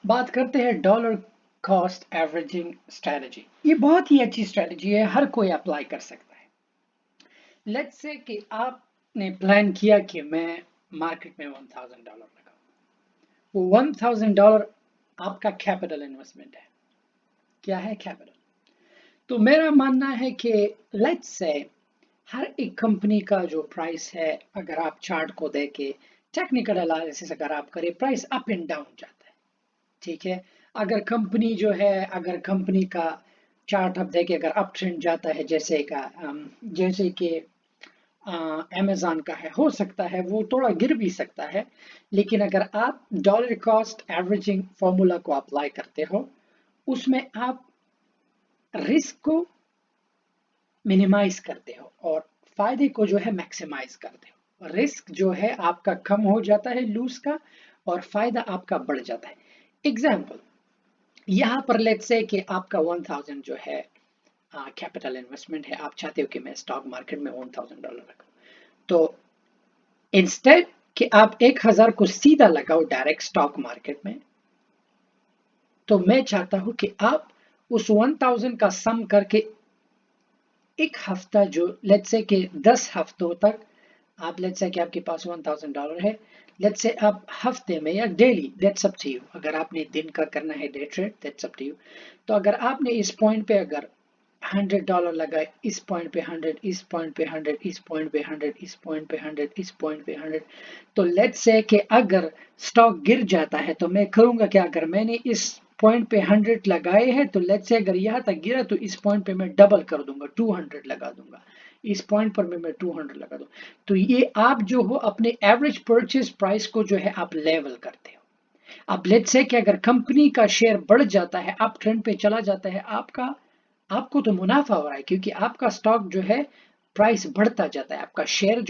बात करते हैं डॉलर कॉस्ट एवरेजिंग स्ट्रेटजी। ये बहुत ही अच्छी स्ट्रेटजी है, हर कोई अप्लाई कर सकता है। लेट्स से कि आपने प्लान किया कि मैं मार्केट में $1000 लगाऊं। वो $1000 आपका कैपिटल इन्वेस्टमेंट है। क्या है कैपिटल? तो मेरा मानना है कि लेट्स से हर एक कंपनी का जो प्राइस है, अगर आप चार्ट को देखें, टेक्निकल एनालिसिस अगर आप करें, प्राइस अप एंड डाउन जाता है। ठीक है। अगर कंपनी का चार्ट आप देखें, अगर अप ट्रेंड जाता है, जैसे कि अमेजॉन का है, हो सकता है वो थोड़ा गिर भी सकता है। लेकिन अगर आप डॉलर कॉस्ट एवरेजिंग फॉर्मूला को अप्लाई करते हो, उसमें आप रिस्क को मिनिमाइज करते हो और फायदे को जो है मैक्सिमाइज करते हो। रिस्क जो है आपका कम हो जाता है लूज का, और फायदा आपका बढ़ जाता है। एग्जाम्पल, यहाँ पर लेट्स से कि आपका 1000 जो है कैपिटल इन्वेस्टमेंट है, आप चाहते हो कि मैं स्टॉक मार्केट में $1000 लगाऊं। तो इंस्टेड कि आप 1000 को सीधा लगाओ डायरेक्ट स्टॉक मार्केट में, तो मैं चाहता हूं कि आप उस 1000 का सम करके एक हफ्ता, जो लेट्स से कि 10 हफ्तों तक, आप लेट्स से कि आपके पास $1000 है, लेट्स से आप हफ्ते में या daily, that's up to you. अगर आपने दिन का करना है day trade, that's up to you. तो अगर आपने इस पॉइंट पे अगर $100 लगाए, इस पॉइंट पे 100, इस पॉइंट पे 100, इस पॉइंट पे 100, इस पॉइंट पे 100, इस पॉइंट पे 100, तो लेट्स से कि अगर स्टॉक गिर जाता है, तो मैं करूंगा कि अगर मैंने इस पॉइंट पे 100 लगाए हैं, तो लेट्स से अगर यहाँ तक गिरा, तो इस पॉइंट पे मैं डबल कर दूंगा, 200 लगा दूंगा। इस पॉइंट पर मैं 200 लगा दूं। तो ये आप जो हो अपने एवरेज परचेज प्राइस को जो है आप लेवल करते हो। अब लेट्स से कि अगर कंपनी का शेयर बढ़ जाता है, अप ट्रेंड पे चला जाता है, आपको तो मुनाफा हो रहा है, क्योंकि आपका स्टॉक जो है प्राइस बढ़ता जाता है, आपका शेयर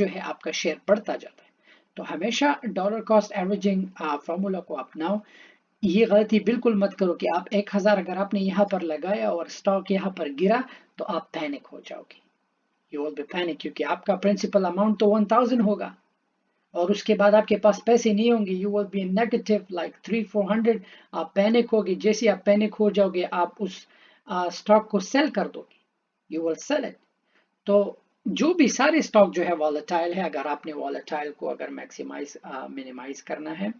बढ़ता जाता है। तो हमेशा डॉलर कॉस्ट एवरेजिंग फॉर्मूला को अपनाओ। ये गलती बिल्कुल मत करो कि आप 1000 अगर आपने यहाँ पर लगाया और स्टॉक यहाँ पर गिरा, तो आप पैनिक हो जाओगे। यू विल बी पैनिक, क्योंकि आपका प्रिंसिपल अमाउंट तो 1000 होगा, और उसके बाद आपके पास पैसे नहीं होंगे। You will be negative like 300-400। आप पैनिक होगे, जैसे आप पैनिक हो जाओगे, आप उस स्टॉक को सेल कर दोगे। You will sell it. तो जो भी सारे स्टॉक जो है वॉलेटाइल है, अगर आपने वॉलेटाइल को अगर मैक्सिमाइज मिनिमाइज करना है,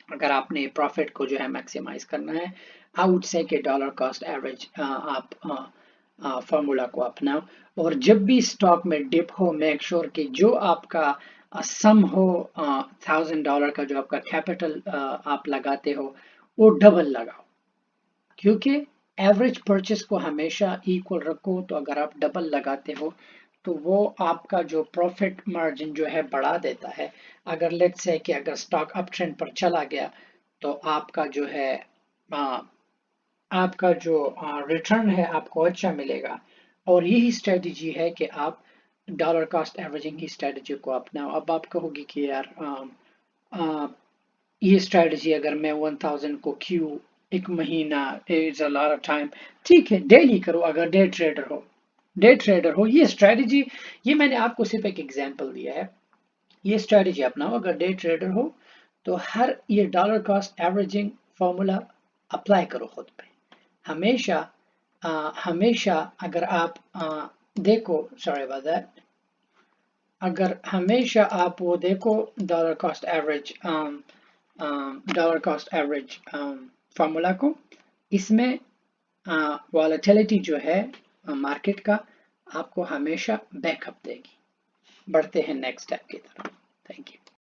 अगर आपने प्रॉफिट को जो है मैक्सिमाइज करना है, आई वुड से कि डॉलर कॉस्ट एवरेज आप फॉर्मूला को अपनाओ। और जब भी स्टॉक में डिप हो, मेक श्योर कि जो आपका सम हो, $1000 का जो आपका कैपिटल आप लगाते हो, वो डबल लगाओ। क्योंकि एवरेज परचेस को हमेशा इक्वल रखो। तो अगर आप डबल लगाते हो, तो वो आपका जो प्रॉफिट मार्जिन जो है बढ़ा देता है। अगर लेट्स से कि अगर स्टॉक अप ट्रेंड पर चला गया, तो आपका जो है आ, आपका जो रिटर्न है आपको अच्छा मिलेगा। और यही स्ट्रेटजी है कि आप डॉलर कॉस्ट एवरेजिंग की स्ट्रेटजी को अपनाओ। अब आप कहोगे कि यार आ, ये स्ट्रेटजी अगर मैं 1000 को क्यों, एक महीना is a lot of time. ठीक है, डेली करो अगर डे ट्रेडर हो ये स्ट्रेटजी। ये मैंने आपको सिर्फ एक एग्जांपल दिया है। ये स्ट्रेटजी अपनाओ अगर डे ट्रेडर हो, तो हर ये dollar cost averaging formula apply करो खुद पे। हमेशा हमेशा अगर आप देखो, सॉरी अबाउट दैट, अगर हमेशा आप वो देखो डॉलर कॉस्ट एवरेज फार्मूला को, इसमें वॉलेटिलिटी जो है मार्केट का, आपको हमेशा बैकअप देगी। बढ़ते हैं नेक्स्ट स्टेप की तरफ। Thank you.